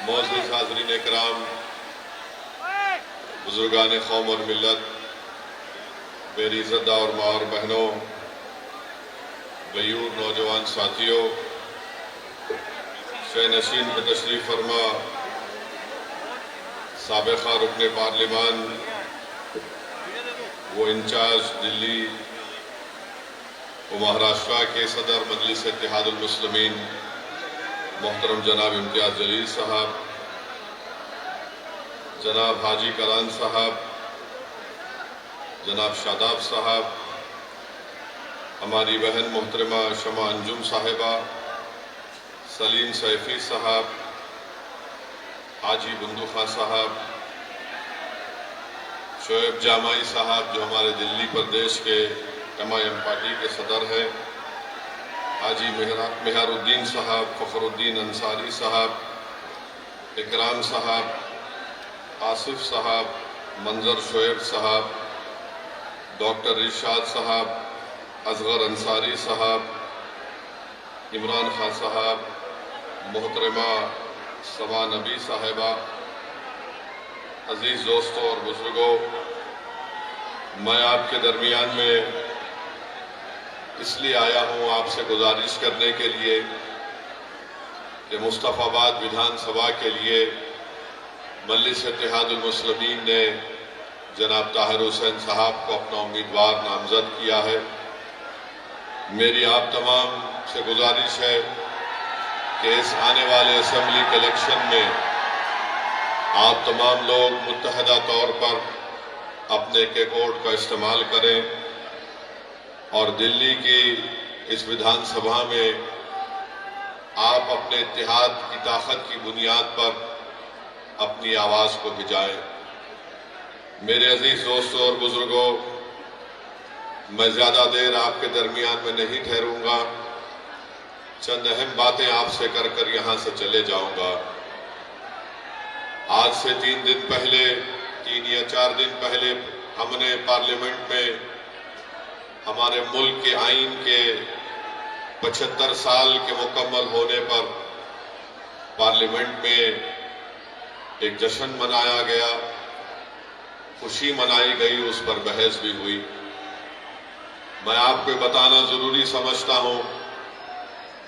मौजूद हाज़रीन इकराम, बुजुर्गान कौम और मिल्लत, मेरी इज़्ज़तदार और माँ और बहनों, गयूर नौजवान साथियों, शे नशीन पे तशरीफ़ फरमा साबिक़ा रुकने पार्लिमान वो इंचार्ज दिल्ली व महाराष्ट्र के सदर मजलिस इत्तेहादुल मुस्लिमीन मोहतरम जनाब इम्तियाज़ जलील साहब, जनाब हाजी कलान साहब, जनाब शादाब साहब, हमारी बहन मोहतरमा शमा अंजुम साहिबा, सलीम सैफी साहब, हाजी बंदू खां साहब, शोएब जामाई साहब जो हमारे दिल्ली प्रदेश के MIM पार्टी के सदर हैं, हाजी मेहरुद्दीन साहब, फ़खरुद्दीन अंसारी साहब, इकराम साहब, आसिफ साहब, मंजर शोएब साहब, डॉक्टर इरशाद साहब, असगर अंसारी साहब, इमरान खान साहब, मोहतरमा समा नबी साहिबा, अजीज़ दोस्तों और बुजुर्गों, मैं आपके दरमियान में इसलिए आया हूँ आपसे गुजारिश करने के लिए कि मुस्तफ़ाबाद विधानसभा के लिए मजलिस इत्तेहादुल मुस्लिमीन ने जनाब ताहिर हुसैन साहब को अपना उम्मीदवार नामजद किया है। मेरी आप तमाम से गुजारिश है कि इस आने वाले असेंबली के इलेक्शन में आप तमाम लोग मुत्तहदा तौर पर अपने के वोट का इस्तेमाल करें और दिल्ली की इस विधानसभा में आप अपने इत्तेहाद की ताकत की बुनियाद पर अपनी आवाज़ को भिजाएं। मेरे अजीज दोस्तों और बुजुर्गों, मैं ज़्यादा देर आपके दरमियान में नहीं ठहरूंगा, चंद अहम बातें आपसे कर यहाँ से चले जाऊंगा। आज से 3 दिन पहले, 3 या 4 दिन पहले हमने पार्लियामेंट में हमारे मुल्क के आइन के 75 साल के मुकम्मल होने पर पार्लियामेंट में एक जश्न मनाया गया, खुशी मनाई गई, उस पर बहस भी हुई। मैं आपको बताना जरूरी समझता हूं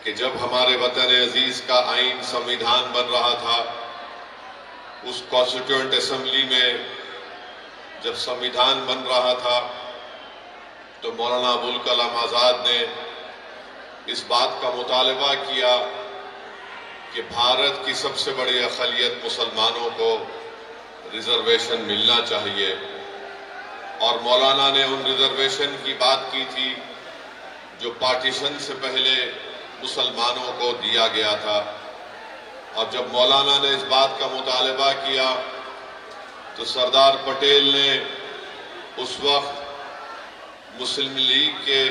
कि जब हमारे वतन अजीज का आइन संविधान बन रहा था, उस कॉन्स्टिट्यूएंट असेंबली में जब संविधान बन रहा था तो मौलाना अबुल कलाम आज़ाद ने इस बात का मुतालबा किया कि भारत की सबसे बड़ी अक़लियत मुसलमानों को रिजर्वेशन मिलना चाहिए, और मौलाना ने उन रिजर्वेशन की बात की थी जो पार्टीशन से पहले मुसलमानों को दिया गया था। और जब मौलाना ने इस बात का मुतालबा किया तो सरदार पटेल ने उस वक्त मुस्लिम लीग के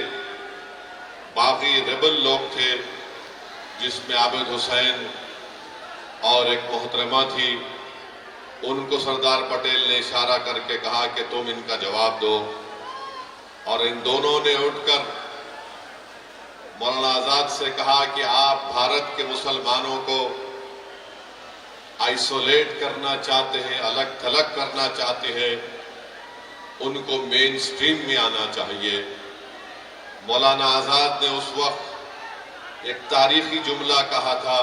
बागी रेबल लोग थे, जिसमें आबिद हुसैन और एक मोहतरमा थी, उनको सरदार पटेल ने इशारा करके कहा कि तुम इनका जवाब दो, और इन दोनों ने उठकर मौलाना आजाद से कहा कि आप भारत के मुसलमानों को आइसोलेट करना चाहते हैं, अलग थलग करना चाहते हैं, उनको मेन स्ट्रीम में आना चाहिए। मौलाना आजाद ने उस वक्त एक तारीखी जुमला कहा था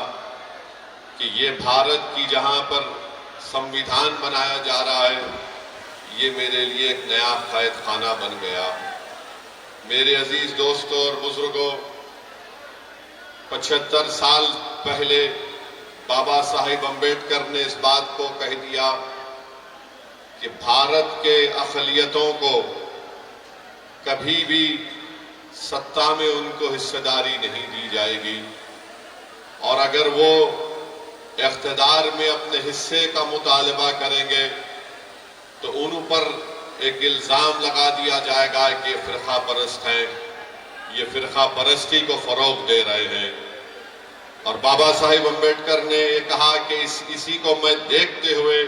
कि ये भारत की जहां पर संविधान बनाया जा रहा है, ये मेरे लिए एक नया कैद खाना बन गया। मेरे अजीज दोस्तों और बुजुर्गों, 75 साल पहले बाबा साहिब अम्बेडकर ने इस बात को कह दिया कि भारत के अक़लियतों को कभी भी सत्ता में उनको हिस्सेदारी नहीं दी जाएगी, और अगर वो इक़्तिदार में अपने हिस्से का मुतालबा करेंगे तो उन पर एक इल्ज़ाम लगा दिया जाएगा कि ये फ़िरक़ा परस्त हैं, ये फ़िरक़ा परस्ती को फ़रोग़ दे रहे हैं। और बाबा साहिब अम्बेडकर ने ये कहा कि इसी को मैं देखते हुए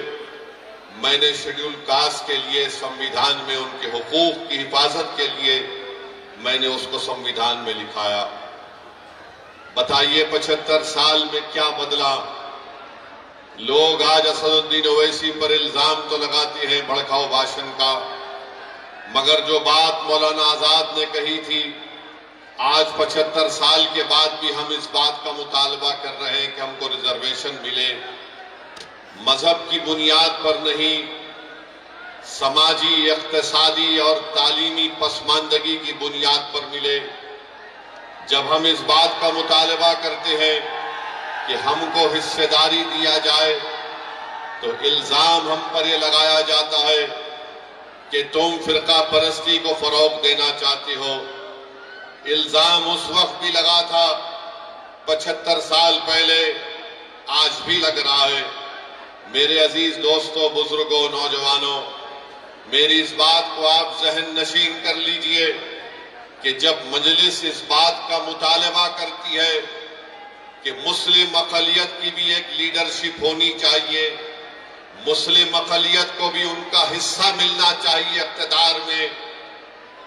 मैंने शेड्यूल कास्ट के लिए संविधान में उनके हुकूक की हिफाजत के लिए मैंने उसको संविधान में लिखाया। बताइए 75 साल में क्या बदला। लोग आज असदुद्दीन ओवैसी पर इल्जाम तो लगाते हैं भड़काऊ भाषण का, मगर जो बात मौलाना आजाद ने कही थी, आज 75 साल के बाद भी हम इस बात का मुतालबा कर रहे हैं कि हमको रिजर्वेशन मिले, मजहब की बुनियाद पर नहीं, समाजी, इक्तिसादी और तालीमी पसमानदगी की बुनियाद पर मिले। जब हम इस बात का मुतालबा करते हैं कि हमको हिस्सेदारी दिया जाए, तो इल्जाम हम पर यह लगाया जाता है कि तुम फिरका परस्ती को फरोग देना चाहते हो। इल्जाम उस वक्त भी लगा था 75 साल पहले, आज भी लग रहा है। मेरे अजीज दोस्तों, बुजुर्गों, नौजवानों, मेरी इस बात को आप जहन नशीन कर लीजिए कि जब मजलिस इस बात का मुतालबा करती है कि मुस्लिम अक़लियत की भी एक लीडरशिप होनी चाहिए, मुस्लिम अक़लियत को भी उनका हिस्सा मिलना चाहिए इक़्तिदार में,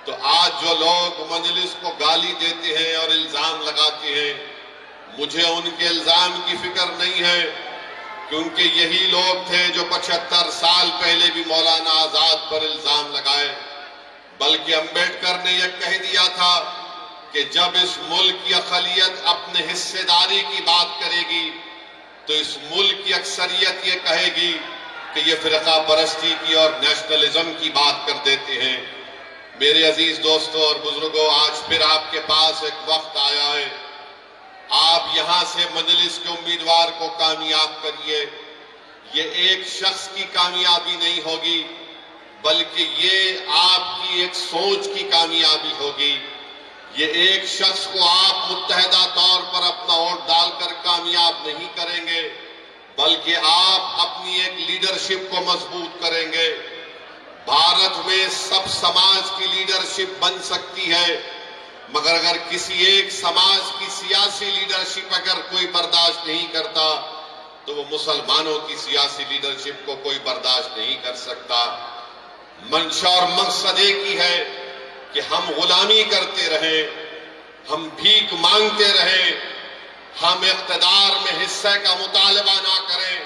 तो आज जो लोग मजलिस को गाली देते हैं और इल्जाम लगाते हैं, मुझे उनके इल्जाम की फिक्र नहीं है, क्योंकि यही लोग थे जो 75 साल पहले भी मौलाना आजाद पर इल्जाम लगाए। बल्कि अम्बेडकर ने यह कह दिया था कि जब इस मुल्क की अक़लियत अपने हिस्सेदारी की बात करेगी, तो इस मुल्क की अक्सरियत ये कहेगी कि ये फिरका परस्ती की और नेशनलिज्म की बात कर देते हैं। मेरे अजीज दोस्तों और बुजुर्गों, आज फिर आपके पास एक वक्त आया है, आप यहां से मजलिस के उम्मीदवार को कामयाब करिए। ये एक शख्स की कामयाबी नहीं होगी, बल्कि ये आपकी एक सोच की कामयाबी होगी। ये एक शख्स को आप मुत्तहदा तौर पर अपना वोट डालकर कामयाब नहीं करेंगे, बल्कि आप अपनी एक लीडरशिप को मजबूत करेंगे। भारत में सब समाज की लीडरशिप बन सकती है, मगर अगर किसी एक समाज की सियासी लीडरशिप अगर कोई बर्दाश्त नहीं करता, तो वो मुसलमानों की सियासी लीडरशिप को कोई बर्दाश्त नहीं कर सकता। मंशा और मकसद एक ही है कि हम गुलामी करते रहे, हम भीख मांगते रहे, हम इक़्तिदार में हिस्से का मुतालबा ना करें,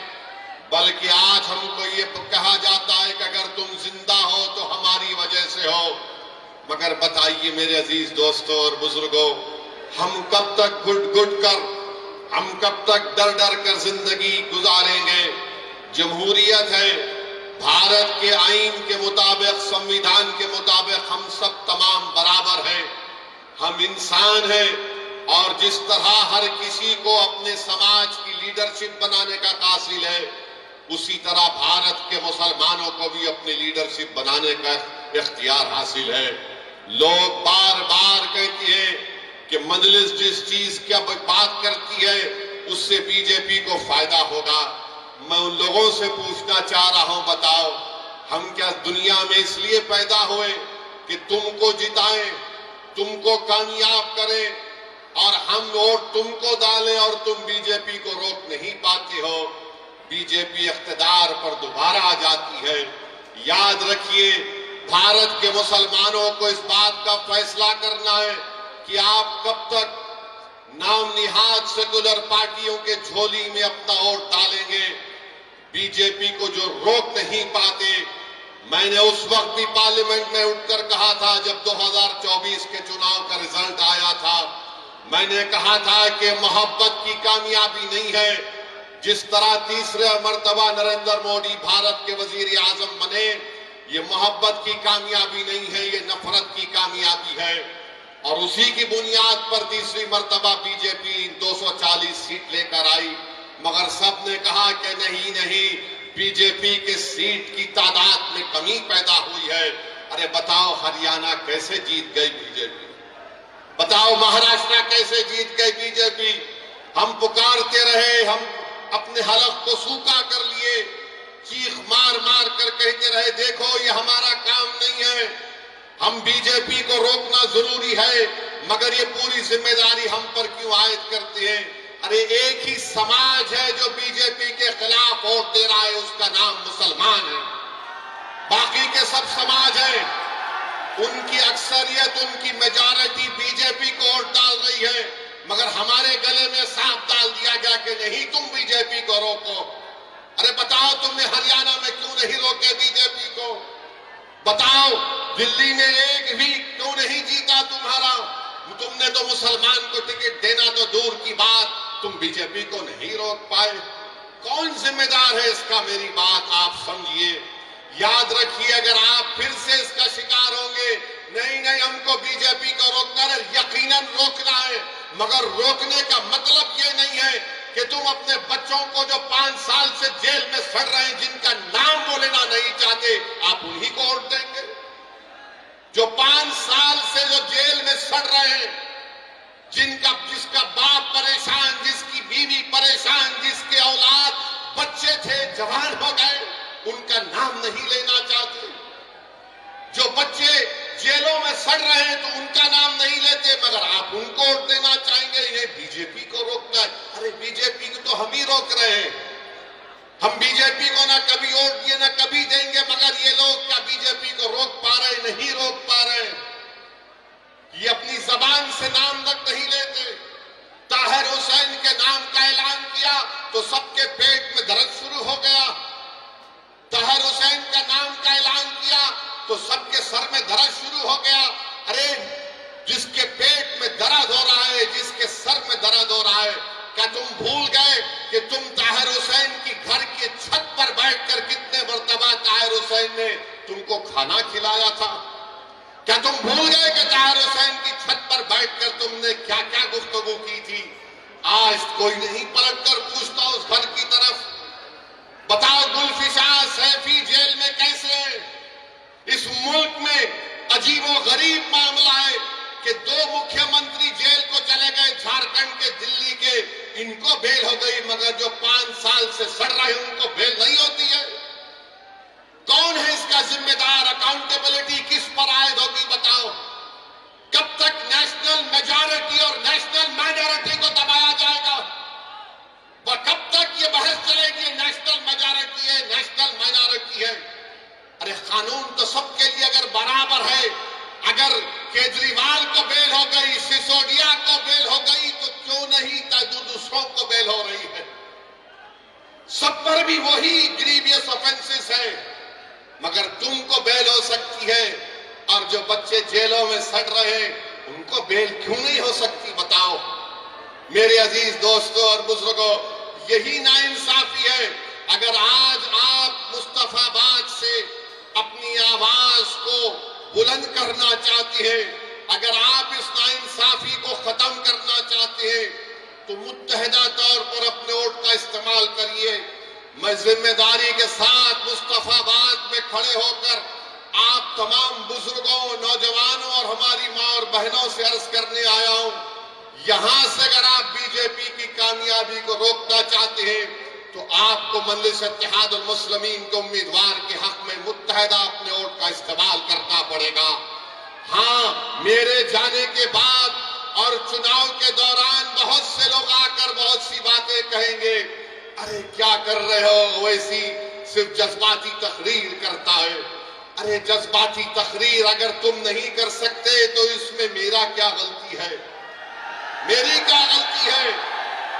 बल्कि आज हमको ये कहा जाता है कि अगर तुम जिंदा हो तो हमारी वजह से हो। मगर बताइए मेरे अजीज दोस्तों और बुजुर्गों, हम कब तक घुट घुट कर, हम कब तक डर डर कर जिंदगी गुजारेंगे? जमहूरियत है, भारत के आईन के मुताबिक, संविधान के मुताबिक हम सब तमाम बराबर हैं, हम इंसान हैं, और जिस तरह हर किसी को अपने समाज की लीडरशिप बनाने का कासिल है, उसी तरह भारत के मुसलमानों को भी अपनी लीडरशिप बनाने का इख्तियार हासिल है। लोग बार बार कहती है कि मजलिस जिस चीज की बात करती है उससे बीजेपी को फायदा होगा। मैं उन लोगों से पूछना चाह रहा हूं, बताओ हम क्या दुनिया में इसलिए पैदा हुए कि तुमको जिताएं, तुमको कामयाब करें, और हम वोट तुमको डालें और तुम बीजेपी को रोक नहीं पाते हो? बीजेपी इख्तिदार पर दोबारा आ जाती है। याद रखिए, भारत के मुसलमानों को इस बात का फैसला करना है कि आप कब तक नाम निहाद सेकुलर पार्टियों के झोली में अपना वोट डालेंगे। बीजेपी को जो रोक नहीं पाते, मैंने उस वक्त भी पार्लियामेंट में उठकर कहा था जब 2024 के चुनाव का रिजल्ट आया था, मैंने कहा था कि मोहब्बत की कामयाबी नहीं है। जिस तरह तीसरे मर्तबा नरेंद्र मोदी भारत के वजीर आजम बने, ये मोहब्बत की कामयाबी नहीं है, ये नफरत की कामयाबी है। और उसी की बुनियाद पर तीसरी मर्तबा बीजेपी 240 सीट लेकर आई, मगर सबने कहा कि नहीं नहीं, बीजेपी के सीट की तादाद में कमी पैदा हुई है। अरे बताओ हरियाणा कैसे जीत गई बीजेपी? बताओ महाराष्ट्र कैसे जीत गई बीजेपी? हम पुकारते रहे, हम अपने हलफ को सूखा कर लिए, चीख मार मार कर कहते रहे देखो ये हमारा काम नहीं है, हम बीजेपी को रोकना जरूरी है, मगर ये पूरी जिम्मेदारी हम पर क्यों आयद करते हैं? अरे एक ही समाज है जो बीजेपी के खिलाफ वोट दे रहा है, उसका नाम मुसलमान है। बाकी के सब समाज हैं, उनकी अक्सरियत, उनकी मेजॉरिटी बीजेपी को वोट डाल रही है, मगर हमारे गले में सांप डाल दिया गया कि नहीं तुम बीजेपी को रोको। अरे बताओ तुमने हरियाणा में क्यों नहीं रोके बीजेपी को? बताओ दिल्ली में एक भी क्यों नहीं जीता तुम्हारा? तुमने तो मुसलमान को टिकट देना तो दूर की बात, तुम बीजेपी को नहीं रोक पाए। कौन जिम्मेदार है इसका? मेरी बात आप समझिए, याद रखिए। अगर आप फिर से इसका शिकार होंगे, नहीं हमको बीजेपी को रोकना है, यकीनन रोकना है, मगर रोकने का मतलब ये नहीं है कि तुम अपने बच्चों को जो 5 साल से जेल में सड़ रहे हैं, जिनका नाम वो लेना नहीं चाहते, आप उन्हीं को वोट देंगे? जो 5 साल से जो जेल में सड़ रहे हैं, जिसका बाप परेशान, जिसकी बीवी परेशान, जिसके औलाद बच्चे थे जवान हो गए, उनका नाम नहीं लेना चाहते। जो बच्चे जेलों में सड़ रहे हैं तो उनका नाम नहीं लेते, मगर आप उनको वोट देना चाहेंगे। इन्हें बीजेपी को रोकना है। अरे बीजेपी को तो हम ही रोक रहे हैं। हम बीजेपी को ना कभी वोट दिए ना कभी देंगे, मगर ये लोग क्या बीजेपी को रोक पा रहे? नहीं रोक पा रहे। ये अपनी जबान से नाम तक नहीं लेते। ताहिर हुसैन के नाम का ऐलान किया तो सबके पेट में दर्द शुरू हो गया। ताहिर हुसैन का नाम का ऐलान किया तो सबके सर में दर्द शुरू हो गया। अरे जिसके पेट में दर्द हो रहा है, जिसके सर में दर्द हो रहा है, क्या तुम भूल गए कि तुम ताहिर हुसैन की घर की छत पर बैठकर कितने मर्तबा ताहिर हुसैन ने तुमको खाना खिलाया था? क्या तुम भूल गए कि ताहिर हुसैन की छत पर बैठकर तुमने क्या क्या गुफ्तगू की थी? आज कोई नहीं पलटकर पूछता उस घर की तरफ। बताओ गुलफिशार सैफी जेल में कैसे है? इस मुल्क में अजीबो गरीब मामला है कि 2 मुख्यमंत्री जेल को चले गए, झारखंड के, दिल्ली के, इनको बेल हो गई, मगर जो 5 साल से सड़ रहे हैं उनको बेल नहीं होती है। कौन है इसका जिम्मेदार? अकाउंटेबिलिटी किस पर आयद होगी? बताओ। कब तक नेशनल मेजॉरिटी और नेशनल माइनॉरिटी को दबाया जाएगा? कब तक ये बहस चलेगी? नेशनल मेजॉरिटी है, नेशनल माइनॉरिटी है। अरे कानून तो सबके लिए अगर बराबर है, अगर केजरीवाल को बेल हो गई, सिसोदिया को बेल हो गई, तो क्यों नहीं दूसरों को बेल हो रही है? सब पर भी वही ग्रीवियस ऑफेंसेस है, मगर तुमको बेल हो सकती है, और जो बच्चे जेलों में सड़ रहे हैं उनको बेल क्यों नहीं हो सकती? बताओ मेरे अजीज दोस्तों और बुजुर्गों, यही नाइंसाफी है। अगर आज आप मुस्तफाबाद से अपनी आवाज को बुलंद करना चाहते हैं, अगर आप इस नाइंसाफी को खत्म करना चाहते हैं, तो मुत्तहिदा तौर पर अपने वोट का इस्तेमाल करिए। मैं जिम्मेदारी के साथ मुस्तफाबाद में खड़े होकर आप तमाम बुजुर्गों, नौजवानों और हमारी मां और बहनों से अर्ज करने आया हूं, यहां से अगर आप बीजेपी की कामयाबी को रोकना चाहते हैं तो आपको मजलिस इत्तेहादुल मुस्लिमीन के उम्मीदवार के हक में मुत्तहिदा अपने वोट का इस्तेमाल करना पड़ेगा। हाँ, मेरे जाने के बाद और चुनाव के दौरान बहुत से लोग आकर बहुत सी बातें कहेंगे, अरे क्या कर रहे हो, वैसी सिर्फ जज्बाती तकरीर करता है। अरे जज्बाती तकरीर अगर तुम नहीं कर सकते तो इसमें मेरा क्या गलती है? मेरी क्या गलती है?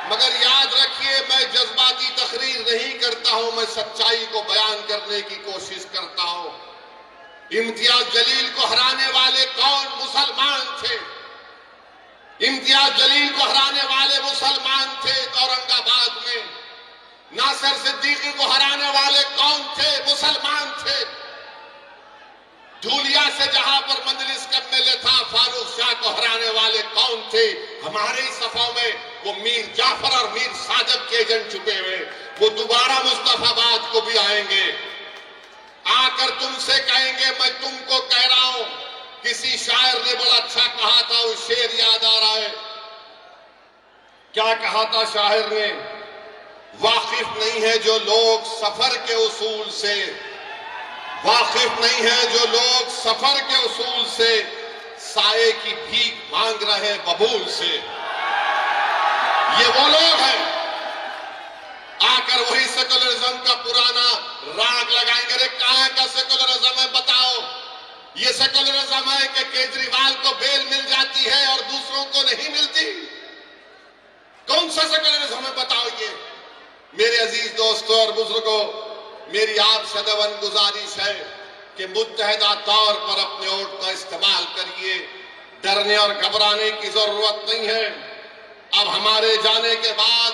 मगर याद रखिए, मैं जज्बाती तकरीर नहीं करता हूं, मैं सच्चाई को बयान करने की कोशिश करता हूं। इम्तियाज जलील को हराने वाले कौन मुसलमान थे? इम्तियाज जलील को हराने वाले मुसलमान थे औरंगाबाद में। नासिर सिद्दीकी को हराने वाले कौन थे? मुसलमान थे। धूलिया से जहां पर मजलिस का एमएलए था, फारूक शाह को हराने वाले कौन थे? हमारे ही सफों में वो मीर जाफर और मीर साजद के एजेंट छुपे हुए, वो दोबारा मुस्तफाबाद को भी आएंगे, आकर तुमसे कहेंगे मैं तुमको कह रहा हूं। किसी शायर ने बड़ा अच्छा कहा था, वो शेर याद आ रहा है। क्या कहा था शायर ने? वाकिफ नहीं है जो लोग सफर के उसूल से, वाकिफ नहीं है जो लोग सफर के उसूल से, साये की भीख मांग रहे बबूल से। ये वो लोग हैं आकर वही सेकुलरिज्म का पुराना राग लगाएंगे। अरे कहां का सेकुलरिज्म है बताओ? ये सेकुलरिज्म है कि केजरीवाल को बेल मिल जाती है और दूसरों को नहीं मिलती? कौन सा सेकुलरिज्म है बताओ? ये मेरे अजीज दोस्तों और बुजुर्गों, मेरी आपसे अदबन गुजारिश है कि मुत्तहदा तौर पर अपने वोट का इस्तेमाल करिए। डरने और घबराने की जरूरत नहीं है। अब हमारे जाने के बाद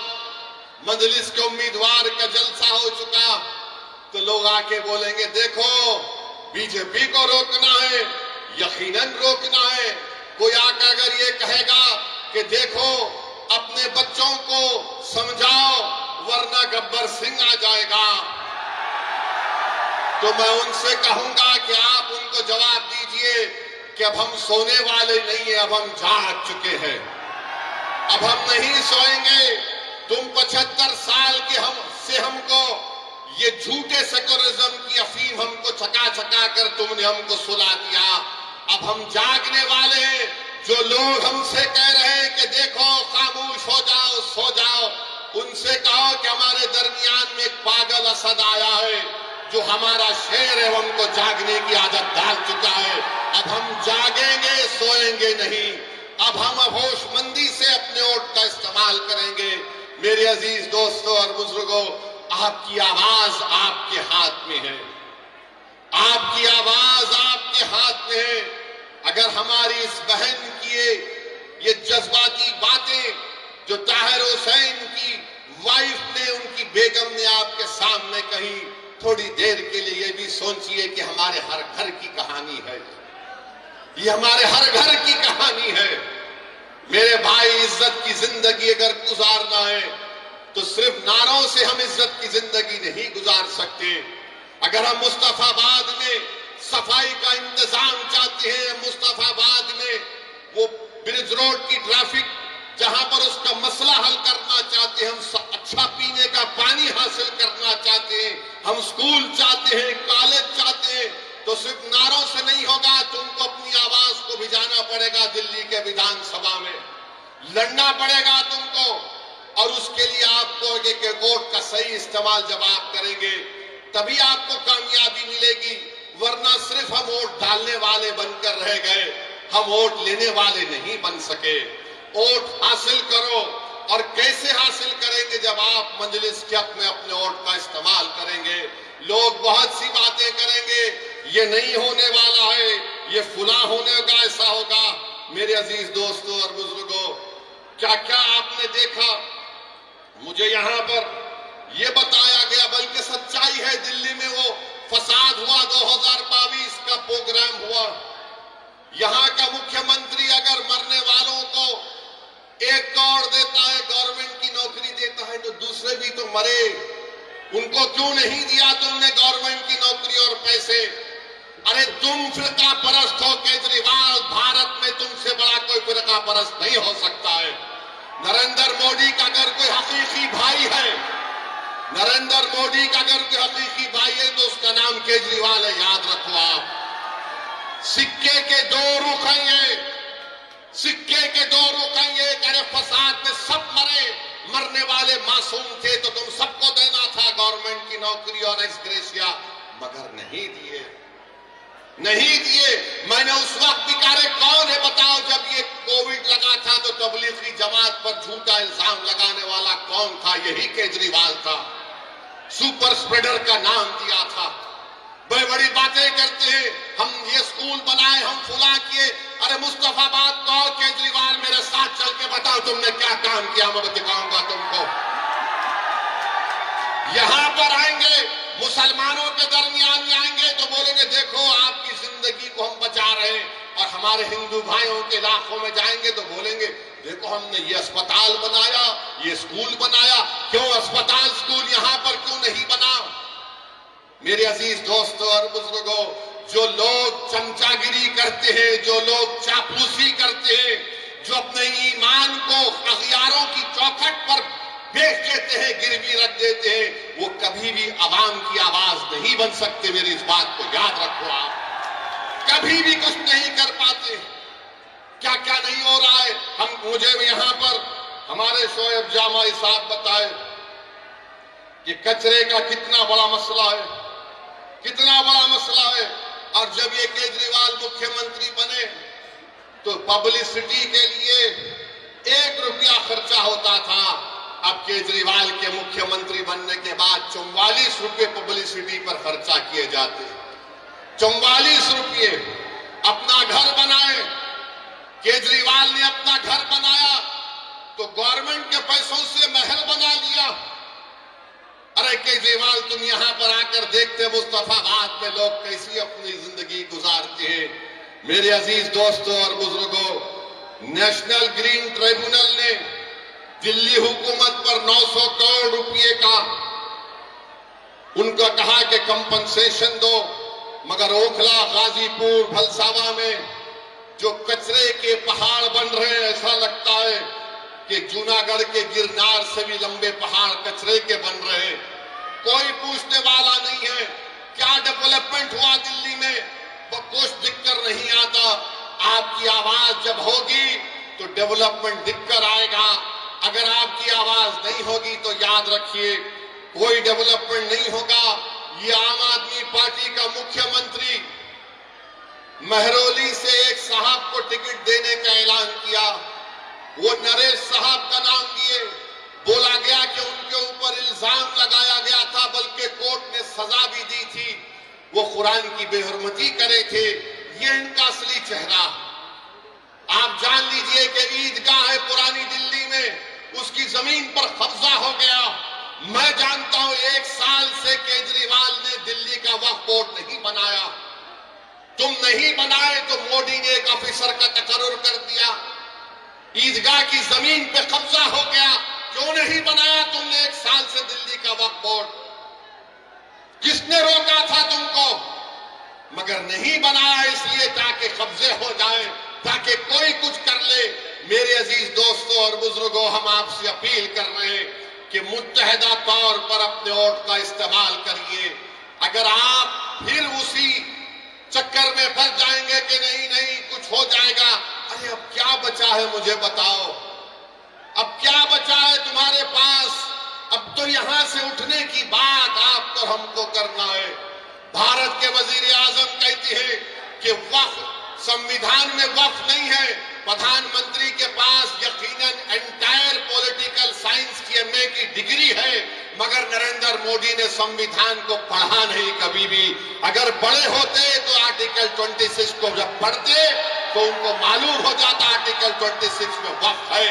मजलिस के उम्मीदवार का जलसा हो चुका, तो लोग आके बोलेंगे देखो बीजेपी को रोकना है, यकीनन रोकना है। कोई आकर अगर ये कहेगा कि देखो अपने बच्चों को समझाओ वरना गब्बर सिंह आ जाएगा, तो मैं उनसे कहूंगा कि आप उनको जवाब दीजिए कि अब हम सोने वाले नहीं है, अब हम जाग चुके हैं, अब हम नहीं सोएंगे। तुम 75 साल के हमको ये झूठे सेकुलरिज्म की अफीम हमको छका छका कर तुमने हमको सुला दिया। अब हम जागने वाले हैं। जो लोग हमसे कह रहे हैं कि देखो खामोश हो जाओ, सो जाओ, उनसे कहो कि हमारे दरमियान में एक पागल असद आया है जो हमारा शेर है, हमको जागने की आदत डाल चुका है। अब हम जागेंगे, सोएंगे नहीं। अब हम होशमंदी से अपने वोट का इस्तेमाल करेंगे। मेरे अजीज दोस्तों और बुजुर्गों, आपकी आवाज आपके हाथ में है, आपकी आवाज आपके हाथ में है। अगर हमारी इस बहन की ये जज्बाती बातें जो ताहिर हुसैन की वाइफ ने, उनकी बेगम ने आपके सामने कही, थोड़ी देर के लिए ये भी सोचिए कि हमारे हर घर की कहानी है, ये हमारे हर घर की कहानी है। मेरे भाई, इज्जत की जिंदगी अगर गुजारना है तो सिर्फ नारों से हम इज्जत की जिंदगी नहीं गुजार सकते। अगर हम मुस्तफाबाद में सफाई का इंतजाम चाहते हैं, मुस्तफाबाद में वो ब्रिज रोड की ट्रैफिक जहां पर उसका मसला हल करना चाहते हैं, हम अच्छा पीने का पानी हासिल करना चाहते हैं, हम स्कूल चाहते हैं, कॉलेज चाहते हैं, तो सिर्फ नारों से नहीं होगा। तुमको अपनी आवाज को भिजाना पड़ेगा, दिल्ली के विधानसभा में लड़ना पड़ेगा तुमको, और उसके लिए आपको एक वोट का सही इस्तेमाल जब आप करेंगे तभी आपको कामयाबी मिलेगी। वरना सिर्फ हम वोट डालने वाले बनकर रह गए, हम वोट लेने वाले नहीं बन सके। वोट हासिल करो, और कैसे हासिल करेंगे? जब आप मजलिस के हक में अपने वोट का इस्तेमाल करेंगे। लोग बहुत सी बातें करेंगे, ये नहीं होने वाला है, ये फुला होने का ऐसा होगा। मेरे अजीज दोस्तों और बुजुर्गों, क्या क्या आपने देखा? मुझे यहां पर यह बताया गया, बल्कि सच्चाई है, दिल्ली में वो फसाद हुआ, 2022 का प्रोग्राम हुआ। यहां का मुख्यमंत्री अगर मरने वालों को 1 करोड़ देता है, गवर्नमेंट की नौकरी देता है, तो दूसरे भी तो मरे, उनको क्यों नहीं दिया तुमने गवर्नमेंट की नौकरी और पैसे? अरे तुम फिरका परस्त हो केजरीवाल, भारत में तुमसे बड़ा कोई फिरका परस्त नहीं हो सकता है। नरेंद्र मोदी का अगर कोई हकीकी भाई है, नरेंद्र मोदी का अगर कोई हकीकी भाई है तो उसका नाम केजरीवाल है, याद रखो आप। सिक्के के 2 रुख हैं ये, सिक्के के 2 रुख हैं ये। अरे फसाद में सब मरे, मरने वाले मासूम थे, तो तुम सबको देना था गवर्नमेंट की नौकरी और एक्स ग्रेशिया, मगर नहीं दिए, नहीं दिए। मैंने उस वक्त भी कहा, कौन है बताओ, जब ये कोविड लगा था तो तबलीगी जमात पर झूठा इल्जाम लगाने वाला कौन था? यही केजरीवाल था। सुपर स्प्रेडर का नाम दिया था। बड़ी बड़ी बातें करते हैं, हम ये स्कूल बनाए, हम फुला किए। अरे मुस्तफाबाद को केजरीवाल मेरे साथ चल के बताओ तुमने क्या काम किया, मैं दिखाऊंगा तुमको। यहां पर आएंगे, मुसलमानों के दरमियान में आएंगे तो बोलेंगे देखो आपकी जिंदगी को हम बचा रहे हैं, और हमारे हिंदू भाइयों के इलाकों में जाएंगे तो बोलेंगे देखो हमने ये अस्पताल बनाया, ये स्कूल बनाया, क्यों अस्पताल स्कूल यहां पर क्यों नहीं बना? मेरे अजीज दोस्तों और बुजुर्गों, जो लोग चमचागिरी करते हैं, जो लोग चापलूसी करते हैं, जो अपने ईमान को अखियारों की चौखट पर बेच देते हैं, गिरवी रख देते हैं, वो कभी भी आवाम की आवाज नहीं बन सकते। मेरी इस बात को याद रखो आप, कभी भी कुछ नहीं कर पाते। क्या क्या नहीं हो रहा है? मुझे यहां पर हमारे शोएब जामाई साहब बताए कि कचरे का कितना बड़ा मसला है, कितना बड़ा मसला है। और जब ये केजरीवाल मुख्यमंत्री बने तो पब्लिसिटी के लिए 1 रुपया खर्चा होता था। अब केजरीवाल के मुख्यमंत्री बनने के बाद 44 रुपए पब्लिसिटी पर खर्चा किए जाते हैं। 44 रुपये अपना घर बनाए। केजरीवाल ने अपना घर बनाया तो गवर्नमेंट के पैसों से महल बना लिया। अरे केजरीवाल, तुम यहां पर आकर देखते मुस्तफाबाद में लोग कैसी अपनी जिंदगी गुजारते हैं। मेरे अजीज दोस्तों और बुजुर्गों, नेशनल ग्रीन ट्रिब्यूनल ने दिल्ली हुकूमत पर 900 करोड़ रुपए का उनका कहा कि कंपनसेशन दो, मगर ओखला, गाजीपुर, भलसावा में जो कचरे के पहाड़ बन रहे हैं, ऐसा लगता है कि जूनागढ़ के गिरनार से भी लंबे पहाड़ कचरे के बन रहे हैं। कोई पूछने वाला नहीं है क्या डेवलपमेंट हुआ दिल्ली में, वो कुछ दिक्कत नहीं आता। आपकी आवाज जब होगी तो डेवलपमेंट दिक्कत आएगा। अगर आपकी आवाज नहीं होगी तो याद रखिए कोई डेवलपमेंट नहीं होगा। ये आम आदमी पार्टी का मुख्यमंत्री महरौली से एक साहब को टिकट देने का ऐलान किया। वो नरेश साहब का नाम लिए, बोला गया कि उनके ऊपर इल्जाम लगाया गया था, बल्कि कोर्ट ने सजा भी दी थी। वो कुरान की बेहुरमती करे थे। ये इनका असली चेहरा। आप जान लीजिए कि ईदगाह है पुरानी दिल्ली में, उसकी जमीन पर कब्जा हो गया। मैं जानता हूं 1 साल से केजरीवाल ने दिल्ली का वक्फ बोर्ड नहीं बनाया। तुम नहीं बनाए तो मोदी ने एक ऑफिसर का तकर्रुर कर दिया। ईदगाह की जमीन पे कब्जा हो गया, क्यों नहीं बनाया तुमने 1 साल से दिल्ली का वक्फ बोर्ड? किसने रोका था तुमको? मगर नहीं बनाया इसलिए ताकि कब्जे हो जाए, ताकि कोई कुछ कर ले। मेरे अजीज दोस्तों और बुजुर्गों, हम आपसे अपील कर रहे हैं कि मुत्तहदा तौर पर अपने वोट का इस्तेमाल करिए। अगर आप फिर उसी चक्कर में फंस जाएंगे कि नहीं नहीं कुछ हो जाएगा, अरे अब क्या बचा है मुझे बताओ, अब क्या बचा है तुम्हारे पास? अब तो यहां से उठने की बात आपको हमको करना है। भारत के वजीर आजम कहते हैं कि वक्फ संविधान में वक्फ नहीं है। प्रधानमंत्री के पास यकीनन एंटायर पॉलिटिकल साइंस की एमए की डिग्री है, मगर नरेंद्र मोदी ने संविधान को पढ़ा नहीं कभी भी। अगर पढ़े होते तो आर्टिकल 26 को जब पढ़ते तो उनको मालूम हो जाता आर्टिकल 26 में वक्फ है।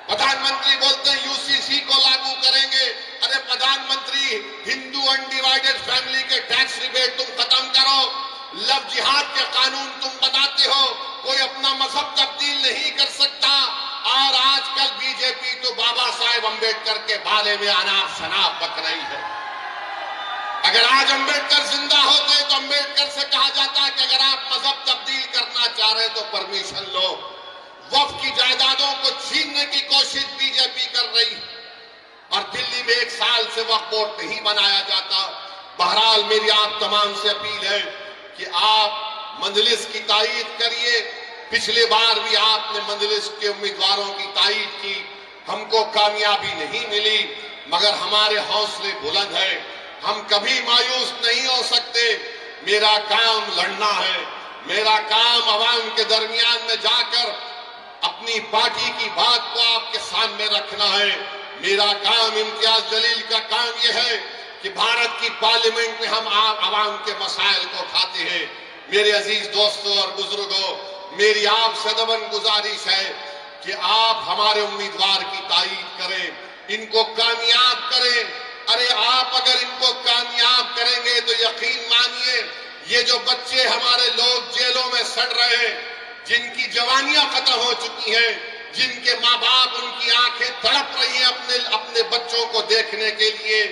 प्रधानमंत्री बोलते हैं यूसीसी को लागू करेंगे। अरे प्रधानमंत्री, हिंदू अनडिवाइडेड फैमिली के टैक्स रिबेट तुम खत्म करो। लव जिहाद के कानून तुम बनाते हो, कोई अपना मजहब तब्दील नहीं कर सकता। और आजकल बीजेपी तो बाबा साहेब अंबेडकर के बारे में अनाप शनाप बक रही है। अगर आज अंबेडकर जिंदा होते तो अंबेडकर से कहा जाता कि अगर आप मजहब तब्दील करना चाह रहे तो परमिशन लो। वक्फ की जायदादों को छीनने की कोशिश बीजेपी कर रही, और दिल्ली में 1 साल से वक्फ बोर्ड नहीं बनाया जाता। बहरहाल मेरी आप तमाम से अपील है कि आप मजलिस की तायीद करिए। पिछले बार भी आपने मजलिस के उम्मीदवारों की तायीद की, हमको कामयाबी नहीं मिली, मगर हमारे हौसले बुलंद है। हम कभी मायूस नहीं हो सकते। मेरा काम लड़ना है, मेरा काम अवाम के दरमियान में जाकर अपनी पार्टी की बात को आपके सामने रखना है। मेरा काम, इम्तियाज जलील का काम यह है कि भारत की पार्लियामेंट में हम आवाम के मसाइल को उठाते हैं। मेरे अजीज दोस्तों और बुजुर्गों, मेरी आपसे दबन गुजारिश है कि आप हमारे उम्मीदवार की तायीद करें, इनको कामयाब करें। अरे आप अगर इनको कामयाब करेंगे तो यकीन मानिए ये जो बच्चे हमारे लोग जेलों में सड़ रहे हैं, जिनकी जवानियां खत्म हो चुकी हैं, जिनके माँ बाप, उनकी आंखें तड़प रही हैं अपने बच्चों को देखने के लिए,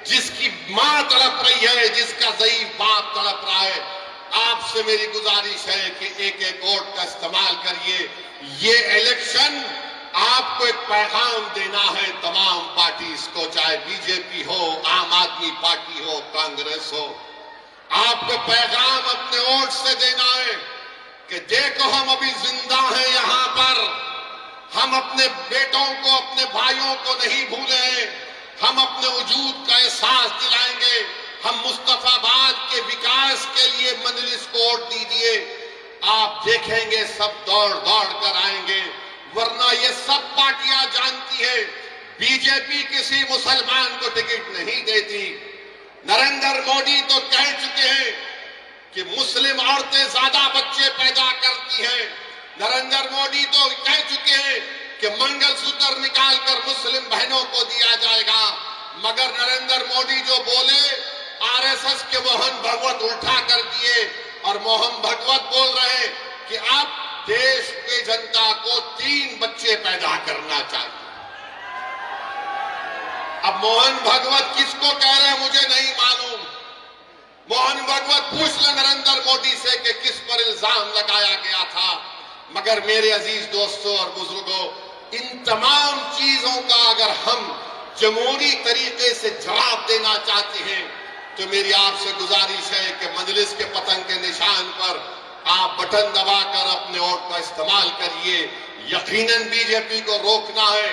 जिसकी माँ तड़प रही है, जिसका ज़ईफ बाप तड़प रहा है, आपसे मेरी गुजारिश है कि एक एक वोट का इस्तेमाल करिए। ये इलेक्शन आपको एक पैगाम देना है तमाम पार्टीज को, चाहे बीजेपी हो, आम आदमी पार्टी हो, कांग्रेस हो। आपको पैगाम अपने वोट से देना है कि देखो हम अभी जिंदा हैं यहाँ पर, हम अपने बेटों को, अपने भाइयों को नहीं भूले, हम अपने वजूद का एहसास दिलाएंगे। हम मुस्तफाबाद के विकास के लिए मजलिस को वोट दीजिए। आप देखेंगे सब दौड़ दौड़ कर आएंगे, वरना ये सब पार्टियां जानती है बीजेपी किसी मुसलमान को टिकट नहीं देती। नरेंद्र मोदी तो कह चुके हैं कि मुस्लिम औरतें ज्यादा बच्चे पैदा करती हैं। नरेंद्र मोदी तो कह चुके हैं कि मंगलसूत्र निकालकर मुस्लिम बहनों को दिया जाएगा। मगर नरेंद्र मोदी जो बोले, आरएसएस के मोहन भगवत उल्टा कर दिए और मोहन भगवत बोल रहे हैं कि अब देश की जनता को 3 बच्चे पैदा करना चाहिए। अब मोहन भगवत किसको कह रहे हैं मुझे नहीं मालूम। मोहन भगवत पूछ ले नरेंद्र मोदी से कि किस पर इल्जाम लगाया गया था। मगर मेरे अजीज दोस्तों और बुजुर्गों, इन तमाम चीजों का अगर हम जमहूरी तरीके से जवाब देना चाहते हैं तो मेरी आपसे गुजारिश है कि मजलिस के पतंग के निशान पर आप बटन दबाकर अपने वोट का इस्तेमाल करिए। यकीनन बीजेपी को रोकना है,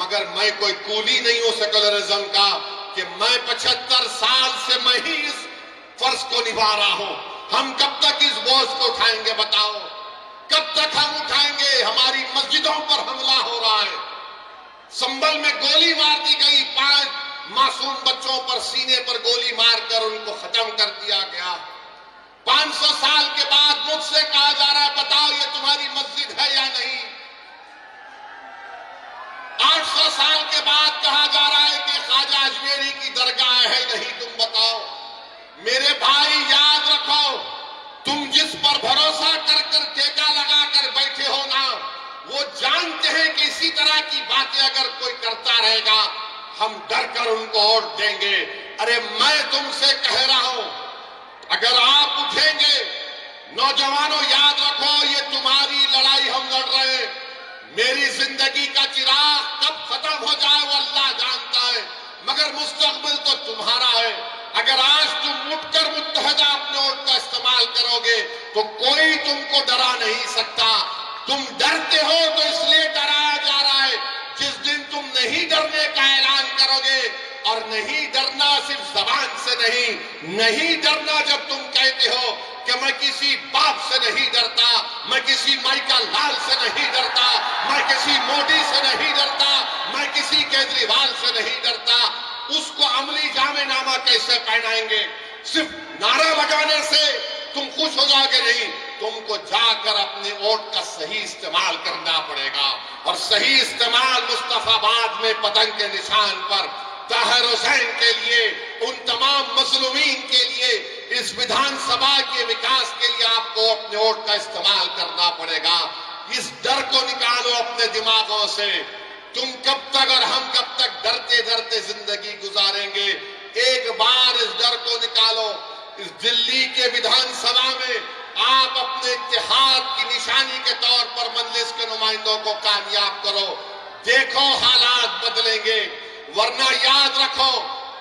मगर मैं कोई कूली नहीं हूं सेकुलरिज्म का कि मैं 75 साल से मैं ही इस फर्ज को निभा रहा हूं। हम कब तक इस बोझ को उठाएंगे बताओ? कब तक हम उठाएंगे? हमारी मस्जिदों पर हमला हो रहा है। संभल में गोली मार दी गई, 5 मासूम बच्चों पर सीने पर गोली मारकर उनको खत्म कर दिया गया। 500 साल के बाद मुझसे कहा जा रहा है बताओ ये तुम्हारी मस्जिद है या नहीं। 800 साल के बाद कहा जा रहा है कि ख्वाजा अजमेरी की दरगाह है नहीं, तुम बताओ। मेरे भाई याद रखो, तुम जिस पर भरोसा कर कर ठेका लगाकर बैठे हो ना, वो जानते हैं कि इसी तरह की बातें अगर कोई करता रहेगा हम डर कर उनको वोट देंगे। अरे मैं तुमसे कह रहा हूं, अगर आप उठेंगे, नौजवानों याद रखो ये तुम्हारी लड़ाई हम लड़ रहे हैं। मेरी जिंदगी का चिराग कब खत्म हो जाए वो अल्लाह जानता है, मगर मुस्तकबिल तो तुम्हारा है। अगर आज तुम उठकर मुत्तहदा अपने वोट का इस्तेमाल करोगे तो कोई तुमको डरा नहीं सकता। तुम डरते हो तो इसलिए डराया जा रहा है। जिस दिन तुम नहीं डरने का ऐलान करोगे, और नहीं डरना सिर्फ जबान से नहीं डरना जब तुम कहते हो कि मैं किसी बाप से नहीं डरता, मैं किसी माइका लाल से नहीं डरता, मैं किसी मोदी से नहीं डरता, मैं किसी केजरीवाल से नहीं डरता, उसको अमली जामेनामा कैसे पहनाएंगे? सिर्फ नारा लगाने से तुम खुश हो जाओगे नहीं, तुमको जाकर अपने वोट का सही इस्तेमाल करना पड़ेगा। और सही इस्तेमाल मुस्तफाबाद में पतंग के निशान पर ताहिर हुसैन के लिए, उन तमाम मजलूमीन के लिए, इस विधानसभा के विकास के लिए आपको अपने वोट का इस्तेमाल करना पड़ेगा। इस डर को निकालो अपने दिमागों से। तुम कब तक और हम कब तक डरते डरते जिंदगी गुजारेंगे? एक बार इस डर को निकालो। इस दिल्ली के विधानसभा में आप अपने इत्तेहाद की निशानी के तौर पर मजलिस के नुमाइंदों को कामयाब करो। देखो हालात बदलेंगे, वरना याद रखो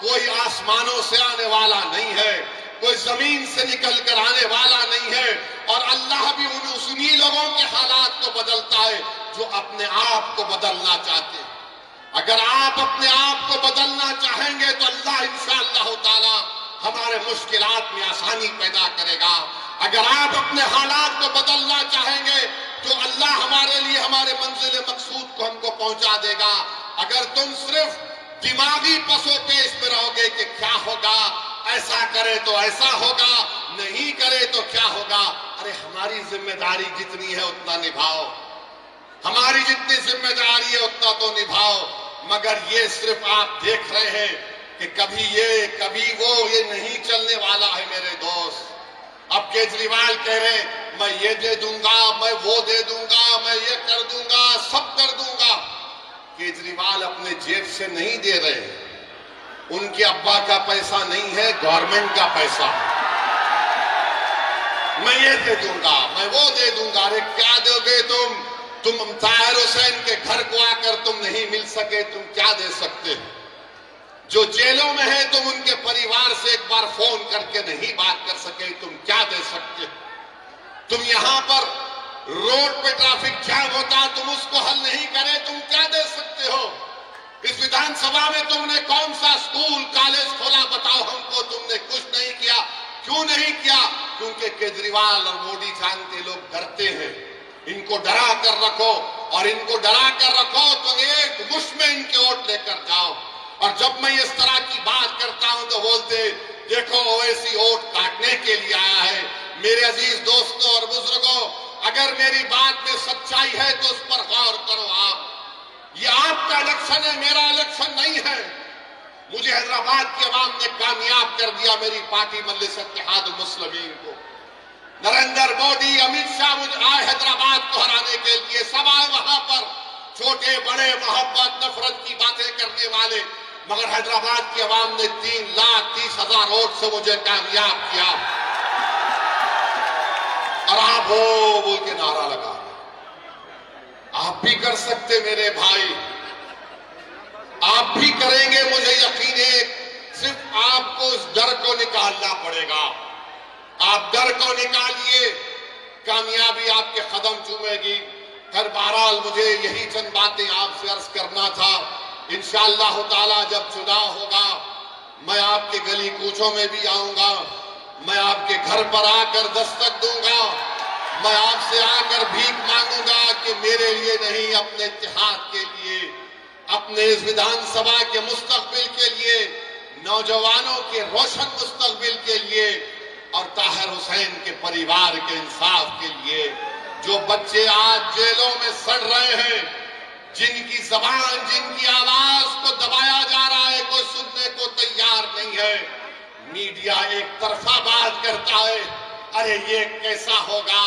कोई आसमानों से आने वाला नहीं है, कोई जमीन से निकल कर आने वाला नहीं है। और अल्लाह भी उन्हीं लोगों के हालात को बदलता है जो अपने आप को बदलना चाहते हैं। अगर आप अपने आप को बदलना चाहेंगे तो अल्लाह इंशाअल्लाह ताला हमारे मुश्किलात में आसानी पैदा करेगा। अगर आप अपने हालात को बदलना चाहेंगे तो अल्लाह हमारे लिए हमारे मंजिल मकसूद को हमको पहुंचा देगा। अगर तुम सिर्फ दिमागी पसोपेश में रहोगे कि क्या होगा, ऐसा करे तो ऐसा होगा, नहीं करे तो क्या होगा, अरे हमारी जिम्मेदारी जितनी है उतना निभाओ, हमारी जितनी जिम्मेदारी है उतना तो निभाओ। मगर ये सिर्फ आप देख रहे हैं कि कभी ये कभी वो, ये नहीं चलने वाला है मेरे दोस्त। अब केजरीवाल कह रहे मैं ये दे दूंगा, मैं वो दे दूंगा, मैं ये कर दूंगा, सब कर दूंगा। केजरीवाल अपने जेब से नहीं दे रहे, उनके अब्बा का पैसा नहीं है, गवर्नमेंट का पैसा। मैं ये दे दूंगा, मैं वो दे दूंगा। अरे क्या दोगे तुम ताहिर हुसैन के घर को आकर तुम नहीं मिल सके, तुम क्या दे सकते हो? जो जेलों में है तुम उनके परिवार से एक बार फोन करके नहीं बात कर सके, तुम क्या दे सकते? तुम यहां पर रोड पे ट्रैफिक जाम होता, तुम उसको हल नहीं करे, तुम क्या दे सकते हो? इस विधानसभा में तुमने कौन सा स्कूल कॉलेज खोला बताओ हमको? तुमने कुछ नहीं किया। क्यों नहीं किया? क्योंकि केजरीवाल और मोदी जानते लोग डरते हैं। इनको डरा कर रखो और इनको डरा कर रखो तो एक मुश्त में इनके वोट लेकर जाओ। और जब मैं इस तरह की बात करता हूं तो बोलते देखो ओवैसी वोट काटने के लिए आया है। मेरे अजीज दोस्तों और बुजुर्गों, अगर मेरी बात में सच्चाई है तो उस पर गौर करो। आप ये आपका इलेक्शन है, मेरा इलेक्शन नहीं है। मुझे हैदराबाद की आवाम ने कामयाब कर दिया, मेरी पार्टी मजलिस इत्तेहादुल मुस्लिमीन को। नरेंद्र मोदी, अमित शाह मुझे आए हैदराबाद को हराने के लिए, सब आए वहां पर, छोटे बड़े मोहब्बत नफरत की बातें करने वाले, मगर हैदराबाद की आवाम ने 3,30,000 वोट से मुझे कामयाब किया। और आप हो बोल के नारा लगा, आप भी कर सकते मेरे भाई, आप भी करेंगे, मुझे यकीन है। सिर्फ आपको इस डर को निकालना पड़ेगा। आप डर को निकालिए, कामयाबी आपके कदम चूमेगी। हर बहरहाल मुझे यही चंद बातें आपसे अर्ज करना था। इंशाअल्लाह ताला जब चुनाव होगा, मैं आपके गली कूचों में भी आऊंगा, मैं आपके घर पर आकर दस्तक दूंगा, मैं आपसे आकर भीख मांगूंगा कि मेरे लिए नहीं, अपने इत्तेहाद के लिए, अपने इस विधानसभा के मुस्तकबिल के लिए, नौजवानों के रोशन मुस्तकबिल के लिए और ताहिर हुसैन के परिवार के इंसाफ के लिए। जो बच्चे आज जेलों में सड़ रहे हैं, जिनकी जबान, जिनकी आवाज को दबाया जा रहा है, कोई सुनने को तैयार नहीं है। मीडिया एक तरफा बात करता है, अरे ये कैसा होगा।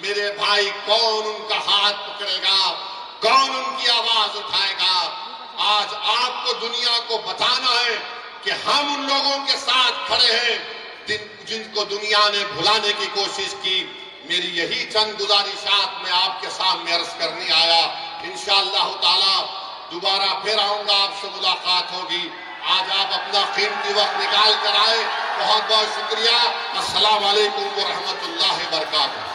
मेरे भाई, कौन उनका हाथ पकड़ेगा, कौन उनकी आवाज उठाएगा। आज आपको दुनिया को बताना है कि हम उन लोगों के साथ खड़े हैं जिनको दुनिया ने भुलाने की कोशिश की। मेरी यही चंद गुजारिशात मैं आपके सामने अर्ज करने आया। इंशाअल्लाह ताला दोबारा फिर आऊंगा, आपसे मुलाकात होगी। आज आप अपना कीमती वक्त निकाल कर आए, बहुत बहुत शुक्रिया। अस्सलाम वालेकुम व रहमतुल्लाहि व बरकातहू।